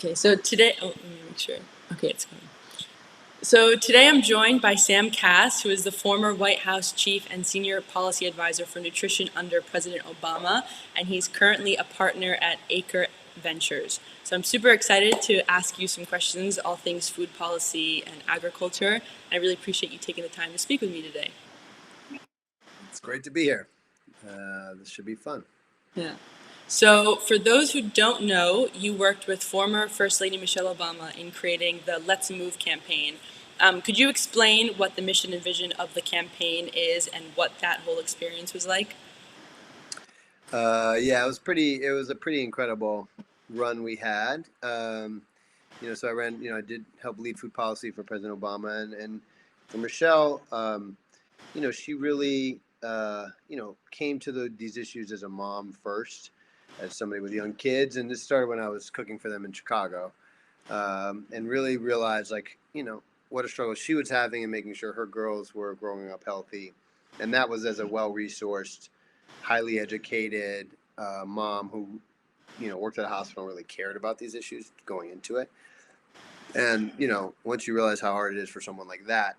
Okay, so today, oh, let me make sure. Okay, it's going. So today I'm joined by Sam Kass, who is the former White House chief and senior policy advisor for nutrition under President Obama, and he's currently a partner at Acre Ventures. So I'm super excited to ask you some questions, all things food policy and agriculture. I really appreciate you taking the time to speak with me today. It's great to be here. This should be fun. Yeah. So, for those who don't know, you worked with former First Lady Michelle Obama in creating the Let's Move campaign. Could you explain what the mission and vision of the campaign is and what that whole experience was like? Yeah, it was pretty. It was a pretty incredible run we had. So I ran. I did help lead food policy for President Obama, and for Michelle. She really, came to these issues as a mom first, as somebody with young kids, and this started when I was cooking for them in Chicago, and really realized what a struggle she was having and making sure her girls were growing up healthy, and that was as a well-resourced, highly educated mom who worked at a hospital and really cared about these issues going into it. And once you realize how hard it is for someone like that,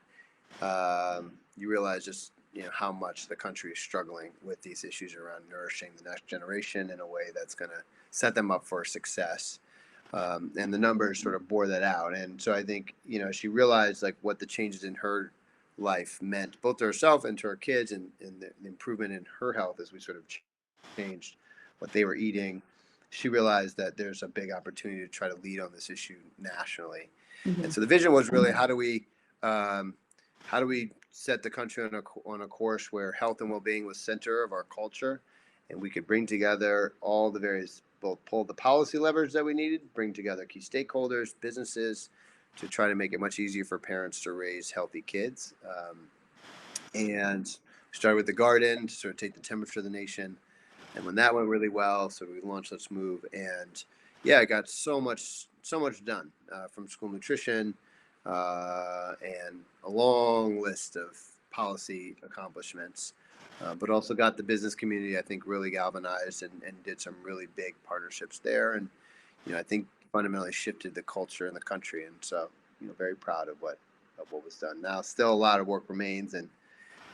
you realize just how much the country is struggling with these issues around nourishing the next generation in a way that's going to set them up for success. And the numbers sort of bore that out. And so I think she realized like what the changes in her life meant both to herself and to her kids, and the improvement in her health as we sort of changed what they were eating. She realized that there's a big opportunity to try to lead on this issue nationally. Mm-hmm. And so the vision was really um, how do we set the country on a course where health and well-being was center of our culture, and we could bring together all the various, both pull the policy levers that we needed, bring together key stakeholders, businesses, to try to make it much easier for parents to raise healthy kids. And we started with the garden to sort of take the temperature of the nation. And when that went really well, so we launched Let's Move, and yeah, I got so much done, from school nutrition, and a long list of policy accomplishments, but also got the business community, I think, really galvanized, and did some really big partnerships there. And I think fundamentally shifted the culture in the country. And so very proud of what was done. Now still a lot of work remains, and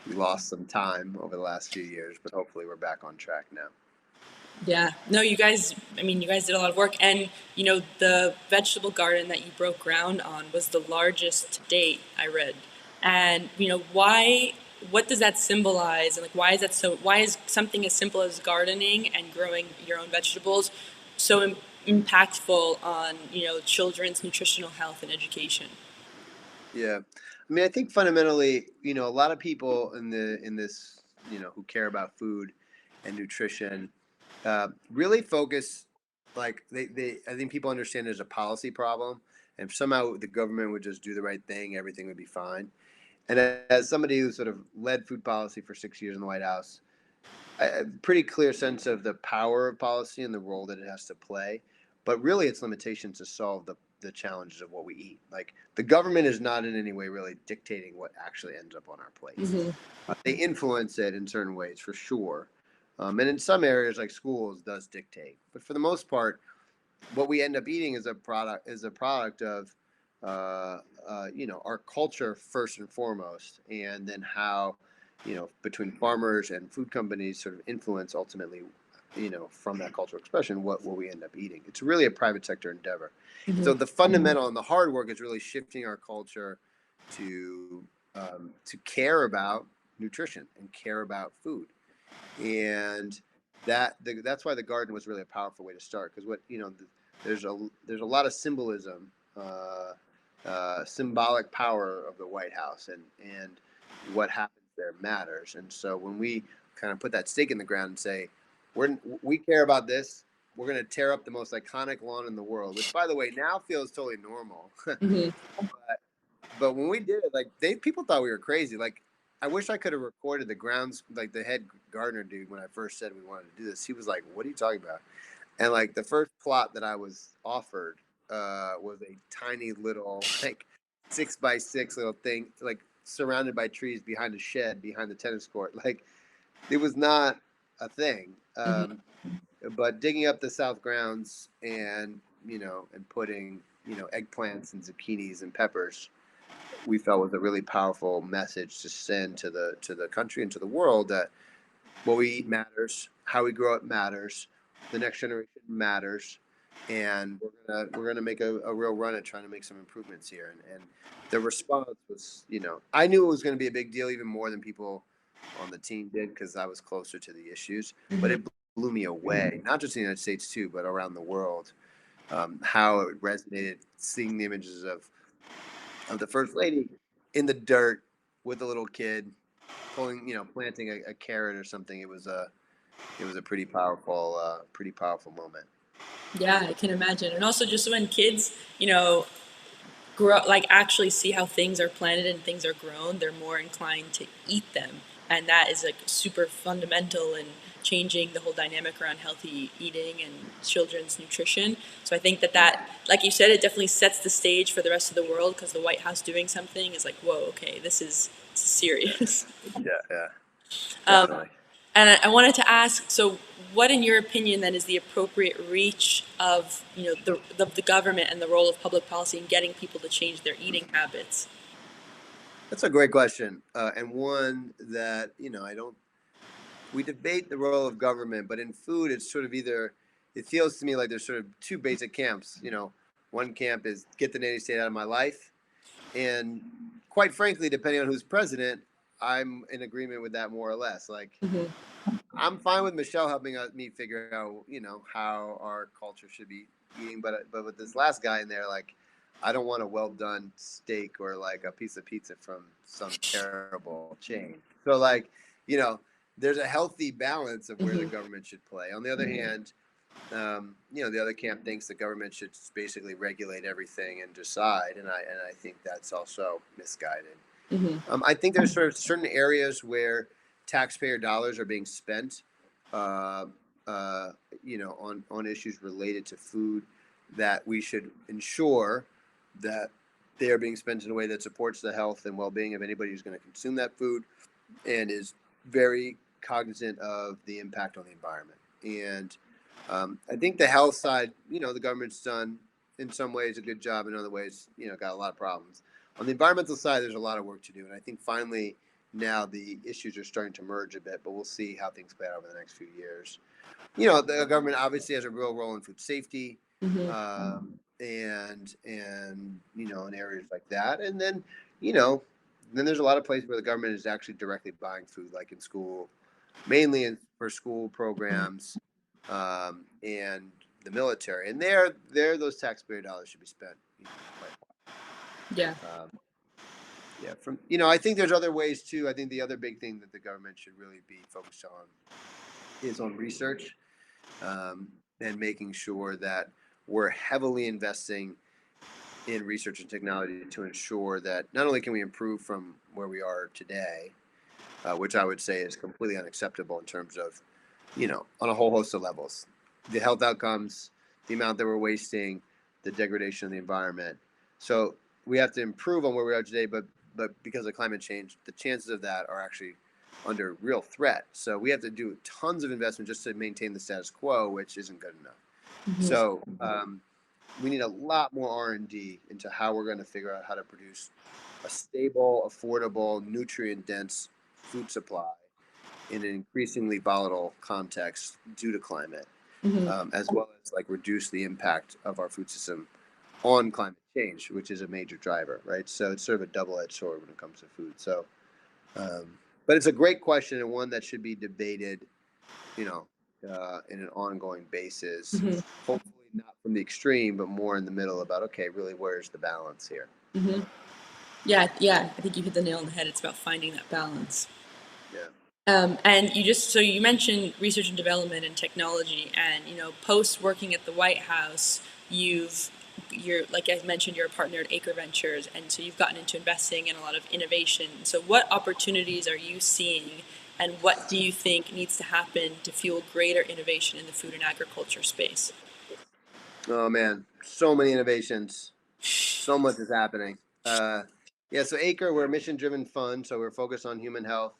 we lost some time over the last few years, but hopefully we're back on track now. Yeah, no, you guys did a lot of work. And, the vegetable garden that you broke ground on was the largest to date, I read. And, what does that symbolize? And, like, why is something as simple as gardening and growing your own vegetables so impactful on, children's nutritional health and education? Yeah, I mean, I think fundamentally, a lot of people in this, who care about food and nutrition, really focus, like I think people understand there's a policy problem, and if somehow the government would just do the right thing, everything would be fine. And as somebody who sort of led food policy for 6 years in the White House, a pretty clear sense of the power of policy and the role that it has to play, but really its limitations to solve the challenges of what we eat. Like the government is not in any way really dictating what actually ends up on our plates. Mm-hmm. They influence it in certain ways for sure, and in some areas like schools does dictate. But for the most part, what we end up eating is a product of our culture first and foremost, and then how between farmers and food companies sort of influence ultimately from that cultural expression what we end up eating. It's really a private sector endeavor. Mm-hmm. So the fundamental and the hard work is really shifting our culture to care about nutrition and care about food. And that's why the garden was really a powerful way to start, because there's a lot of symbolism, symbolic power of the White House, and what happens there matters. And so when we kind of put that stake in the ground and say we care about this, we're going to tear up the most iconic lawn in the world, which by the way now feels totally normal. Mm-hmm. But when we did it, like people thought we were crazy. Like I wish I could have recorded the grounds, like the head gardener dude, when I first said we wanted to do this. He was like, "What are you talking about?" And like the first plot that I was offered was a tiny little like 6x6 little thing, like surrounded by trees behind a shed behind the tennis court. Like it was not a thing. Mm-hmm. but digging up the South grounds and and putting eggplants and zucchinis and peppers, we felt was a really powerful message to send to the country and to the world that what we eat matters, how we grow up matters, the next generation matters, and we're gonna make a real run at trying to make some improvements here. And the response was, I knew it was going to be a big deal even more than people on the team did because I was closer to the issues, but Hmm. it blew me away, not just in the United States too, but around the world. How it resonated, seeing the images of the first lady in the dirt with a little kid pulling, planting a carrot or something. It was a pretty powerful moment. Yeah, I can imagine. And also just when kids, grow, like actually see how things are planted and things are grown, they're more inclined to eat them. And that is like super fundamental in changing the whole dynamic around healthy eating and children's nutrition. So I think that, like you said, it definitely sets the stage for the rest of the world because the White House doing something is like, whoa, okay, this is serious. Yeah, yeah, Um, definitely. and I wanted to ask, so what, in your opinion, then is the appropriate reach of the government and the role of public policy in getting people to change their eating habits? That's a great question, and one that I don't. We debate the role of government, but in food, it's sort of either. It feels to me like there's sort of two basic camps. One camp is get the nanny state out of my life, and quite frankly, depending on who's president, I'm in agreement with that more or less. Like Hmm. I'm fine with Michelle helping me figure out, how our culture should be eating. But with this last guy in there, like, I don't want a well done steak or like a piece of pizza from some terrible chain. So like, you know, there's a healthy balance of where the Hmm. government should play. On the other hand, the other camp thinks the government should basically regulate everything and decide, and I think that's also misguided. Hmm. I think there's sort of certain areas where taxpayer dollars are being spent, uh, uh, on issues related to food that we should ensure that they are being spent in a way that supports the health and well-being of anybody who's going to consume that food and is very cognizant of the impact on the environment. And I think the health side, the government's done in some ways a good job, in other ways, got a lot of problems. On the environmental side, there's a lot of work to do, and I think finally now the issues are starting to merge a bit. But we'll see how things play out over the next few years. The government obviously has a real role in food safety, Hmm. and in areas like that, and you know then there's a lot of places where the government is actually directly buying food, like in school, mainly for school programs, and the military, and there those taxpayer dollars should be spent, quite Yeah. um, yeah. From I think there's other ways too. I think the other big thing that the government should really be focused on is on research, um, and making sure that we're heavily investing in research and technology to ensure that not only can we improve from where we are today, which I would say is completely unacceptable in terms of, on a whole host of levels, the health outcomes, the amount that we're wasting, the degradation of the environment. So we have to improve on where we are today, but because of climate change, the chances of that are actually under real threat. So we have to do tons of investment just to maintain the status quo, which isn't good enough. Hmm. So we need a lot more R&D into how we're going to figure out how to produce a stable, affordable, nutrient dense food supply in an increasingly volatile context due to climate, Hmm. as well as like reduce the impact of our food system on climate change, which is a major driver, right? So it's sort of a double-edged sword when it comes to food. So, but it's a great question and one that should be debated, in an ongoing basis. Hmm. Hopefully not from the extreme, but more in the middle about, okay, really, where's the balance here? Hmm. Yeah, yeah, I think you hit the nail on the head. It's about finding that balance. Yeah. And so you mentioned research and development and technology, and post working at the White House, you're like I mentioned, you're a partner at Acre Ventures, and so you've gotten into investing in a lot of innovation. So what opportunities are you seeing, and what do you think needs to happen to fuel greater innovation in the food and agriculture space? Oh man, so many innovations, so much is happening. Yeah, so Acre, we're a mission-driven fund, so we're focused on human health,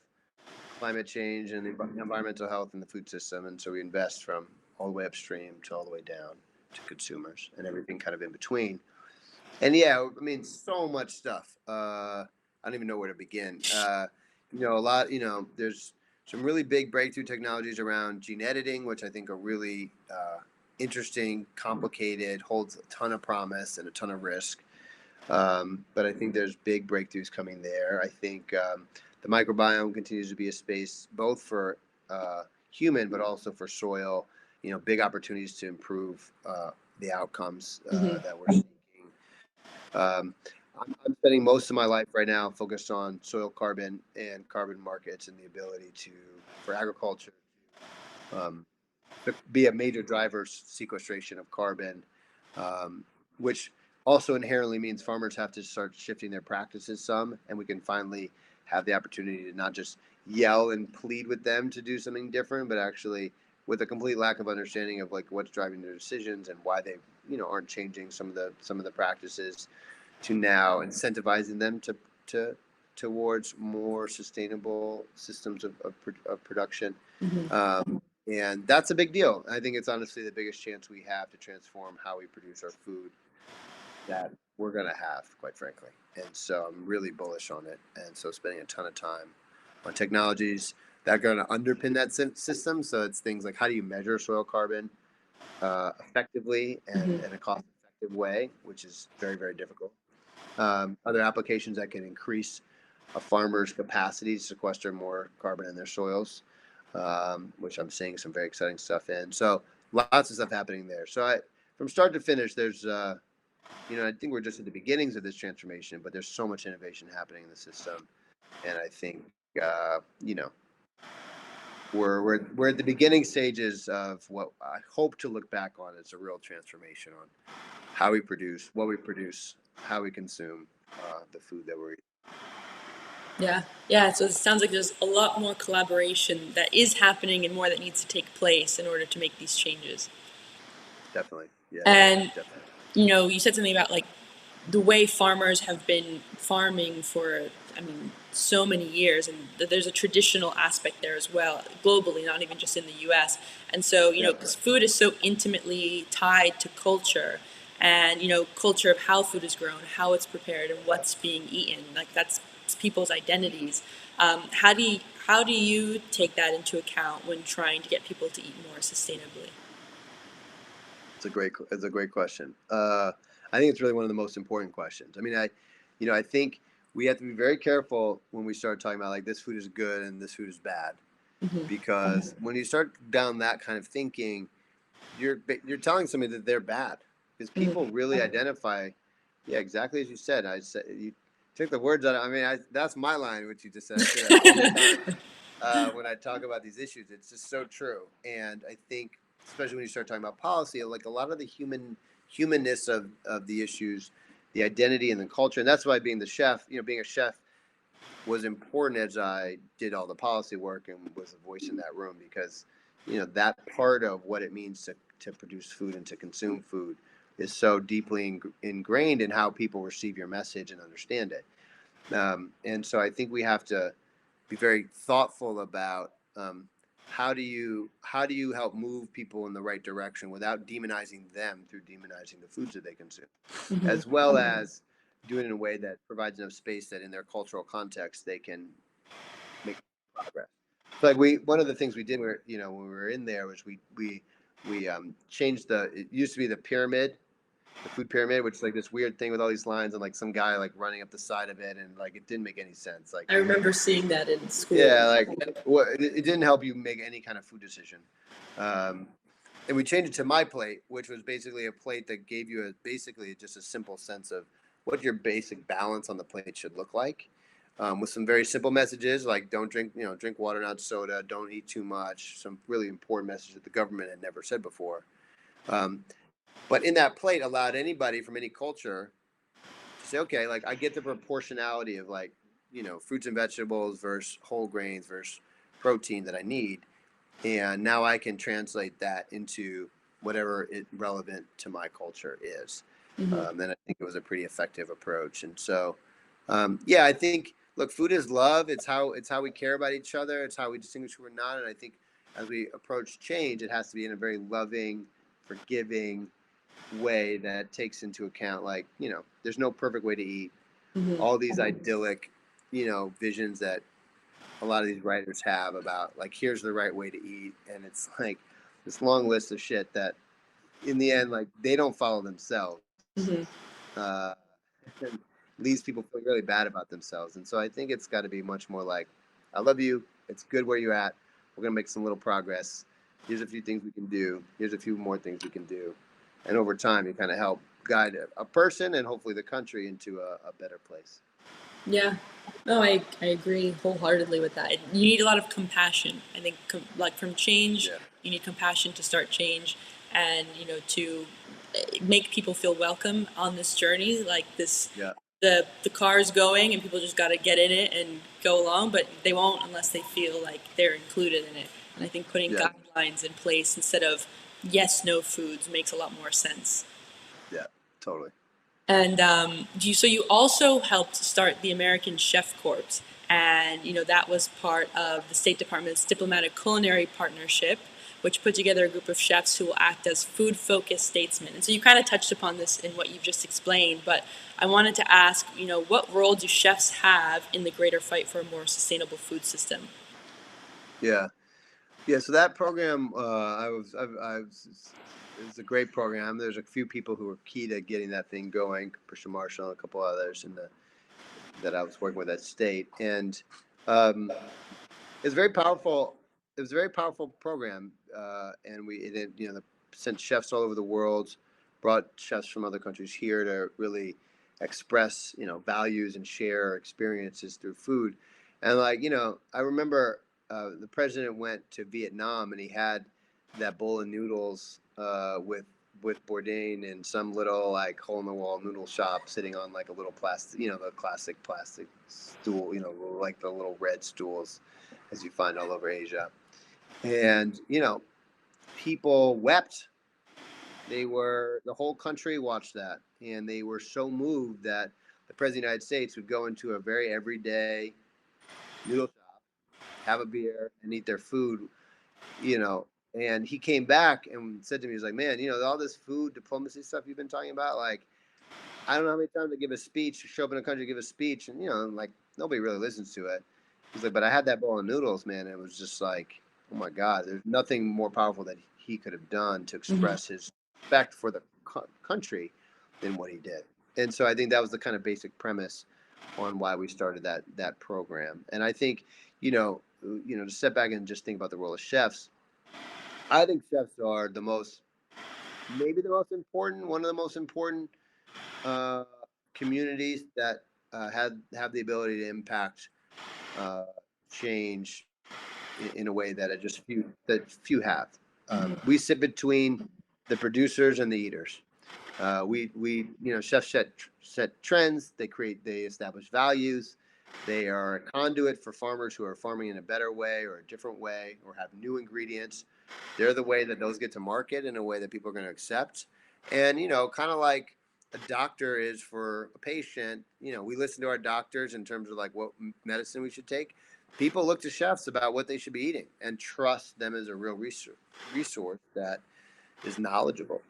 climate change, and environmental health in the food system, and so we invest from all the way upstream to all the way down to consumers and everything kind of in between. And yeah, I mean, so much stuff. I don't even know where to begin. A lot. There's some really big breakthrough technologies around gene editing, which I think are really interesting, complicated, holds a ton of promise and a ton of risk. But I think there's big breakthroughs coming there. I think the microbiome continues to be a space both for human, but also for soil. Big opportunities to improve the outcomes Mm-hmm. that we're seeing. Um, I'm spending most of my life right now focused on soil carbon and carbon markets and the ability for agriculture um, to be a major driver sequestration of carbon, um, which also inherently means farmers have to start shifting their practices some, and we can finally have the opportunity to not just yell and plead with them to do something different, but actually with a complete lack of understanding of like what's driving their decisions and why they aren't changing some of the practices to now incentivizing them to towards more sustainable systems of production. Mm-hmm. And that's a big deal. I think it's honestly the biggest chance we have to transform how we produce our food that we're going to have, quite frankly. And so I'm really bullish on it. And so spending a ton of time on technologies that are going to underpin that system. So it's things like how do you measure soil carbon effectively and Mm-hmm. in a cost effective way, which is very, very difficult. Other applications that can increase a farmer's capacity to sequester more carbon in their soils, which I'm seeing some very exciting stuff in. So lots of stuff happening there. So from start to finish, there's, I think we're just at the beginnings of this transformation, but there's so much innovation happening in the system. And I think, uh, you know, we're at the beginning stages of what I hope to look back on as a real transformation on how we produce, what we produce, how we consume the food that we're eating. Yeah, yeah. So it sounds like there's a lot more collaboration that is happening and more that needs to take place in order to make these changes. Definitely. Yeah, And definitely. you said something about like the way farmers have been farming for, I mean, so many years, and there's a traditional aspect there as well, globally, not even just in the U.S. And so, Yeah. because food is so intimately tied to culture, and culture of how food is grown, how it's prepared, and what's being eaten. Like that's people's identities. How do you take that into account when trying to get people to eat more sustainably? It's a great question. I think it's really one of the most important questions. I mean, I think we have to be very careful when we start talking about like this food is good and this food is bad, Hmm. because when you start down that kind of thinking, you're telling somebody that they're bad, because people Hmm. really identify. Yeah, exactly as you said. I said you took the words out. I mean, that's my line, which you just said. I say that all the time when I talk about these issues. It's just so true. And I think, especially when you start talking about policy, like a lot of the humanness of the issues, the identity and the culture, and that's why being the chef, being a chef was important as I did all the policy work and was a voice in that room, because that part of what it means to produce food and to consume food is so deeply ingrained in how people receive your message and understand it. And so I think we have to be very thoughtful about how do you help move people in the right direction without demonizing them through demonizing the foods that they consume, Hmm. as well as doing it in a way that provides enough space that in their cultural context they can make progress. So like one of the things we did when we were in there was we changed it used to be the pyramid, the food pyramid, which is like this weird thing with all these lines and like some guy like running up the side of it, and like it didn't make any sense. Like, I remember seeing that in school. yeah, like it didn't help you make any kind of food decision. Um, and we changed it to my plate, which was basically a plate that gave you basically just a simple sense of what your basic balance on the plate should look like, with some very simple messages like don't drink water, not soda, don't eat too much. Some really important messages that the government had never said before. Um, but in that plate allowed anybody from any culture to say, okay, like I get the proportionality of like, fruits and vegetables versus whole grains versus protein that I need. And now I can translate that into whatever it relevant to my culture is. Hmm. And I think it was a pretty effective approach. And so, yeah, I think, look, food is love. It's how we care about each other. It's how we distinguish who we're not. And I think as we approach change, it has to be in a very loving, forgiving way that takes into account, like, there's no perfect way to eat. Hmm. All these idyllic, visions that a lot of these writers have about, like, here's the right way to eat, and it's like this long list of shit that in the end, like, they don't follow themselves, Hmm. uh, and leaves people feeling really bad about themselves. And so I think it's got to be much more like, I love you, it's good where you're at, we're gonna make some little progress, here's a few things we can do, here's a few more things we can do, and over time you kind of help guide a person and hopefully the country into a better place. Yeah. No, I agree wholeheartedly with that. You need a lot of compassion. I think, like from change, Yeah, you need compassion to start change, and to make people feel welcome on this journey. Like this, yeah, the car's going, and people just got to get in it and go along, but they won't unless they feel like they're included in it. And I think putting yeah, guidelines in place instead of yes, no foods makes a lot more sense. yeah, totally. And so you also helped start the American Chef Corps, and that was part of the State Department's diplomatic culinary partnership, which put together a group of chefs who will act as food-focused statesmen. And so you kind of touched upon this in what you've just explained, but I wanted to ask, what role do chefs have in the greater fight for a more sustainable food system? Yeah. Yeah, so that program, it's a great program. There's a few people who were key to getting that thing going, Christian Marshall and a couple others, that I was working with at state, and um, it's very powerful. It was a very powerful program, and sent chefs all over the world, brought chefs from other countries here to really express, values and share experiences through food. And, like, I remember the president went to Vietnam and he had that bowl of noodles with Bourdain in some little, like, hole in the wall noodle shop, sitting on, like, a little plastic, the classic plastic stool, like the little red stools as you find all over Asia. And, people wept. The whole country watched that. And they were so moved that the President of the United States would go into a very everyday noodle shop, have a beer, and eat their food, you know. And he came back and said to me, he's like, man, all this food diplomacy stuff you've been talking about, like, I don't know how many times I give a speech, show up in a country, give a speech, and like, nobody really listens to it. He's like, but I had that bowl of noodles, man. And it was just like, oh my God, there's nothing more powerful that he could have done to Hmm. express his respect for the country than what he did. And so I think that was the kind of basic premise on why we started that program. And I think, to step back and just think about the role of chefs, I think chefs are maybe the most important, one of the most important uh, communities that have the ability to impact uh, change in a way that few have. Hmm. We sit between the producers and the eaters. Chefs set trends. They establish values. They are a conduit for farmers who are farming in a better way or a different way or have new ingredients. They're the way that those get to market in a way that people are going to accept. And, kind of like a doctor is for a patient, we listen to our doctors in terms of, like, what medicine we should take. People look to chefs about what they should be eating and trust them as a real resource that is knowledgeable.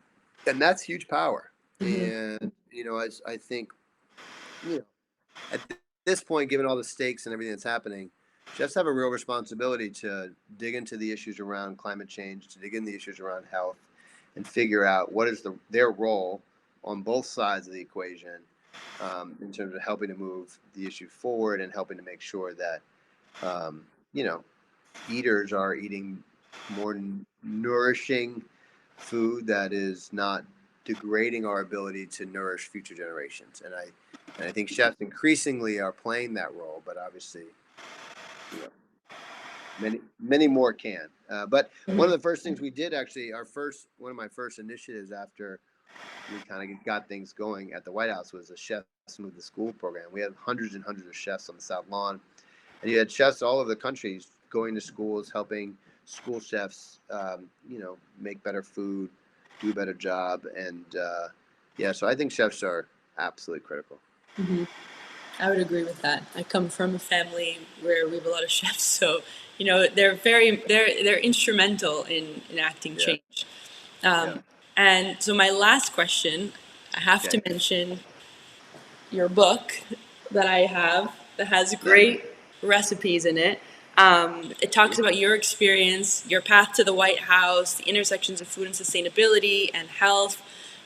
And that's huge power. Hmm. And, I think, you know, at this point, given all the stakes and everything that's happening, chefs have a real responsibility to dig into the issues around climate change, to dig into the issues around health, and figure out what is their role on both sides of the equation, in terms of helping to move the issue forward and helping to make sure that, um, you know, eaters are eating more nourishing food that is not degrading our ability to nourish future generations. And I think chefs increasingly are playing that role, but obviously, you know, many more can. But one of Hmm. the first things we did, actually, one of my first initiatives after we kind of got things going at the White House, was a Chefs Move the School program. We had hundreds and hundreds of chefs on the South Lawn, and you had chefs all over the country going to schools, helping school chefs, make better food, do a better job, and yeah. So I think chefs are absolutely critical. Hmm. I would agree with that. I come from a family where we have a lot of chefs, so they're instrumental in enacting Yeah. change. Yeah. And so my last question, I have to Okay. mention your book that I have that has Yep. great recipes in it. It talks about your experience, your path to the White House, the intersections of food and sustainability and health,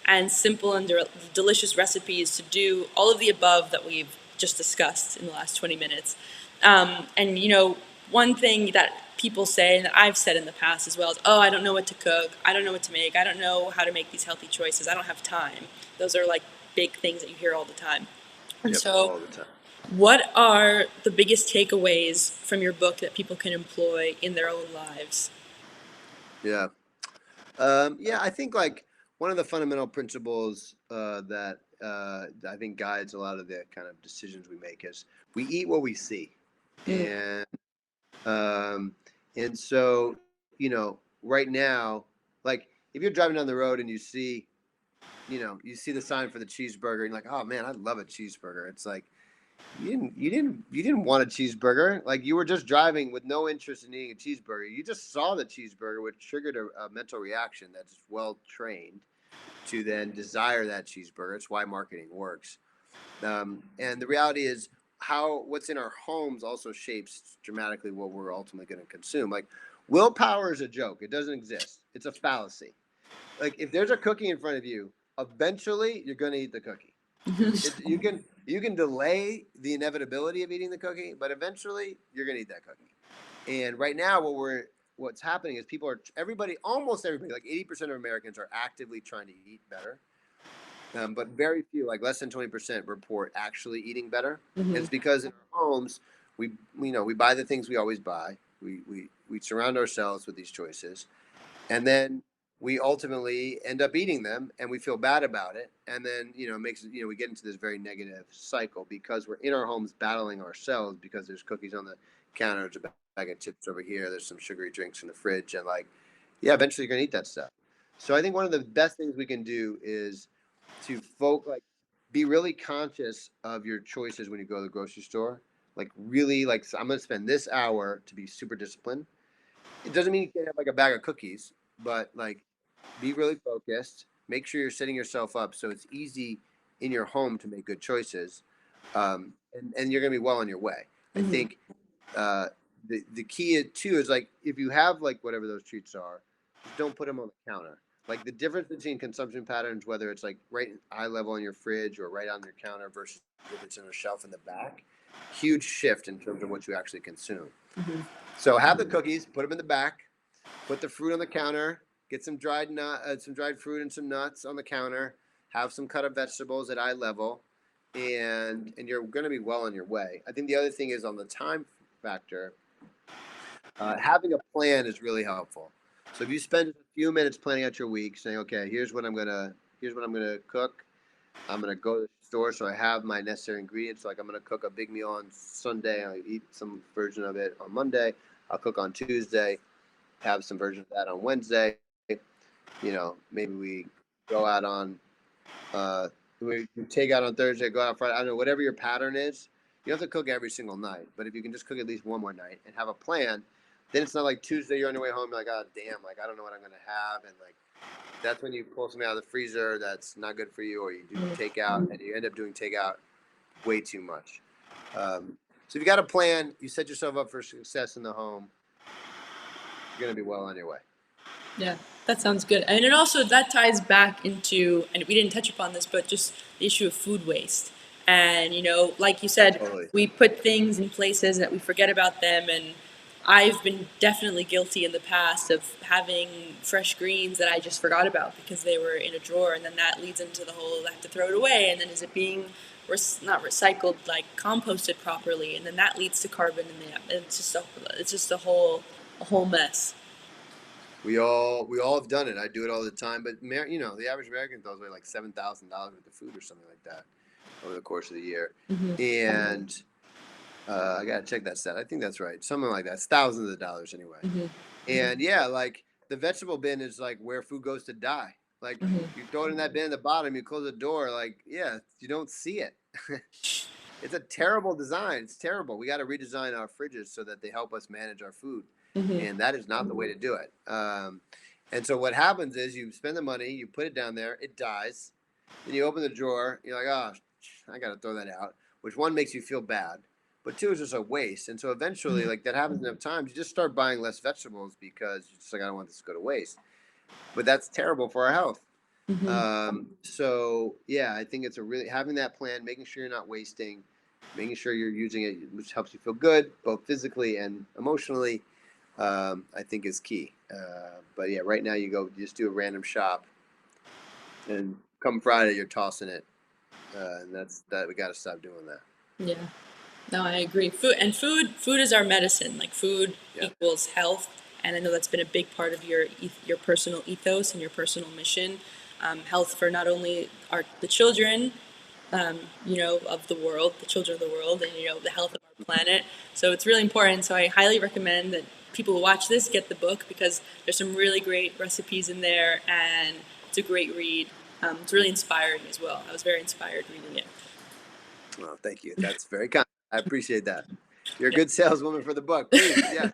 and simple and delicious recipes to do all of the above that we've just discussed in the last 20 minutes. And one thing that people say, and that I've said in the past as well, is, oh, I don't know what to cook. I don't know what to make. I don't know how to make these healthy choices. I don't have time. Those are like big things that you hear all the time. And Yep. so, All the time. what are the biggest takeaways from your book that people can employ in their own lives? Yeah. Yeah, I think like one of the fundamental principles that I think guides a lot of the kind of decisions we make is we eat what we see, Mm. and um, so right now, like if you're driving down the road and you see the sign for the cheeseburger, and you're like, oh man, I love a cheeseburger. It's like you didn't want a cheeseburger. Like you were just driving with no interest in eating a cheeseburger. You just saw the cheeseburger, which triggered a mental reaction that's well trained to then desire that cheeseburger. It's why marketing works. And the reality is how what's in our homes also shapes dramatically what we're ultimately going to consume. Like willpower is a joke. It doesn't exist. It's a fallacy. Like if there's a cookie in front of you, eventually you're going to eat the cookie. You can delay the inevitability of eating the cookie, but eventually you're gonna eat that cookie. And right now, what's happening is almost everybody, like 80% of Americans, are actively trying to eat better. But very few, like less than 20%, report actually eating better. And Hmm. it's because in our homes, we buy the things we always buy. We surround ourselves with these choices, and then we ultimately end up eating them and we feel bad about it, and then it makes we get into this very negative cycle because we're in our homes battling ourselves because there's cookies on the counter, there's a bag of chips over here, there's some sugary drinks in the fridge, and like yeah, eventually you're going to eat that stuff. So I think one of the best things we can do is to be really conscious of your choices when you go to the grocery store. Like really, like so I'm going to spend this hour to be super disciplined. It doesn't mean you can't have like a bag of cookies, but like be really focused. Make sure you're setting yourself up so it's easy in your home to make good choices, and you're gonna be well on your way. I Hmm. think the key too is like if you have like whatever those treats are, just don't put them on the counter. Like the difference between consumption patterns, whether it's like right eye level on your fridge or right on your counter versus if it's on a shelf in the back, huge shift in terms of what you actually consume. Hmm. So have the cookies, put them in the back, put the fruit on the counter, get some dried fruit and some nuts on the counter, have some cut up vegetables at eye level, and you're going to be well on your way. I think the other thing is on the time factor. Having a plan is really helpful. So if you spend a few minutes planning out your week, saying, okay, here's what I'm gonna cook. I'm gonna go to the store, so I have my necessary ingredients. Like I'm gonna cook a big meal on Sunday. I'll eat some version of it on Monday. I'll cook on Tuesday, have some version of that on Wednesday. Maybe we go out on we take out on Thursday, go out on Friday. I don't know, whatever your pattern is. You don't have to cook every single night, but if you can just cook at least one more night and have a plan, then it's not like Tuesday you're on your way home, you're like, oh damn, like I don't know what I'm gonna have, and like that's when you pull something out of the freezer that's not good for you, or you do takeout and you end up doing takeout way too much. So if you got a plan, you set yourself up for success in the home, you're gonna be well on your way. Yeah, that sounds good. And it also that ties back into, and we didn't touch upon this, but just the issue of food waste. And like you said, Totally. we put things in places that we forget about them. And I've been definitely guilty in the past of having fresh greens that I just forgot about because they were in a drawer, and then that leads into the whole I have to throw it away, and then is it being not recycled, like composted properly, and then that leads to carbon in the and it's just a whole mess. We all have done it. I do it all the time. But the average American throws away like $7,000 worth of food or something like that over the course of the year. Hmm. And I gotta check that stat. I think that's right. Something like that. It's thousands of dollars anyway. Hmm. And yeah, like the vegetable bin is like where food goes to die. Like Hmm. you throw it in that bin at the bottom, you close the door. Like yeah, you don't see it. It's a terrible design. It's terrible. We got to redesign our fridges so that they help us manage our food, Hmm. and that is not the way to do it. And so what happens is you spend the money, you put it down there, it dies. Then you open the drawer, you're like, oh, I got to throw that out. Which one makes you feel bad, but two is just a waste. And so eventually, like that happens enough times, you just start buying less vegetables because you're just like, I don't want this to go to waste. But that's terrible for our health. Hmm. So yeah, I think it's a really having that plan, making sure you're not wasting, making sure you're using it, which helps you feel good both physically and emotionally. I think is key. But yeah, right now you just do a random shop, and come Friday you're tossing it, and that we got to stop doing that. Yeah. No, I agree. Food is our medicine. Like food Yeah. equals health, and I know that's been a big part of your personal ethos and your personal mission. Health for not only the children, of the world, the children of the world, and the health of our planet. So it's really important. So I highly recommend that people who watch this get the book because there's some really great recipes in there, and it's a great read. It's really inspiring as well. I was very inspired reading it. Well, thank you. That's very kind. I appreciate that. You're a Yeah. good saleswoman for the book. Please, yeah.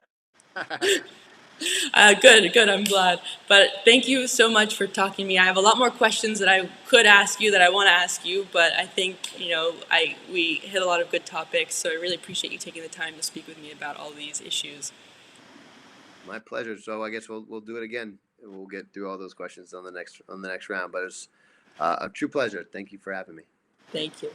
Good, good. I'm glad. But thank you so much for talking to me. I have a lot more questions that I could ask you that I want to ask you, but I think we hit a lot of good topics. So I really appreciate you taking the time to speak with me about all these issues. My pleasure. So I guess we'll do it again. We'll get through all those questions on the next round. But it's a true pleasure. Thank you for having me. Thank you.